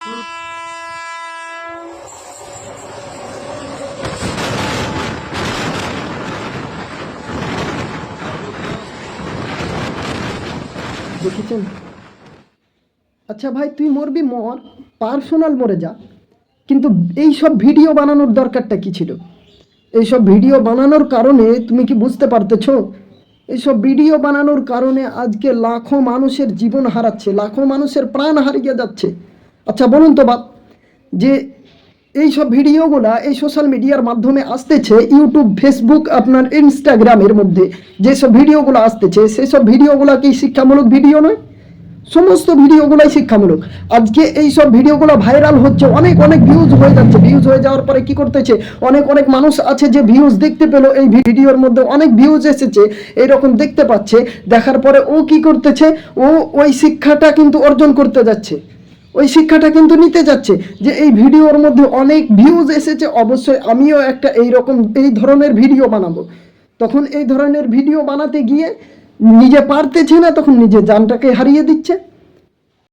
দেখেছেন? আচ্ছা ভাই, তুই মরবি মর, পার্সোনাল মরে যা, কিন্তু এই সব ভিডিও বানানোর দরকারটা কি ছিল? এইসব ভিডিও বানানোর কারণে তুমি কি বুঝতে পারতেছো? এইসব ভিডিও বানানোর কারণে আজকে লাখো মানুষের জীবন হারাচ্ছে, লাখো মানুষের প্রাণ হারিয়ে যাচ্ছে। আচ্ছা বলুন তো বাপ, যে এই সব ভিডিওগুলা এই সোশ্যাল মিডিয়ার মাধ্যমে আসতেছে, ইউটিউব, ফেসবুক, আপনার ইনস্টাগ্রামের মধ্যে যেসব ভিডিওগুলো আসতেছে, সেই সব ভিডিওগুলো কি শিক্ষামূলক ভিডিও নয়? সমস্ত ভিডিওগুলাই শিক্ষামূলক। আজকে এই সব ভিডিওগুলো ভাইরাল হচ্ছে, অনেক অনেক ভিউজ হয়ে যাচ্ছে। ভিউজ হয়ে যাওয়ার পরে কি করতেছে, অনেক অনেক মানুষ আছে যে ভিউজ দেখতে পেলো, এই ভিডিওর মধ্যে অনেক ভিউজ এসেছে, এইরকম দেখতে পাচ্ছে। দেখার পরে ও কি করতেছে, ও ওই শিক্ষাটা কিন্তু অর্জন করতে যাচ্ছে, ওই শিক্ষাটা কিন্তু নিতে যাচ্ছে যে এই ভিডিওর মধ্যে অনেক ভিউজ এসেছে, অবশ্যই আমিও একটা এইরকম এই ধরনের ভিডিও বানাবো। তখন এই ধরনের ভিডিও বানাতে গিয়ে নিজে পারতেছে না, তখন নিজে জানটাকে হারিয়ে দিচ্ছে।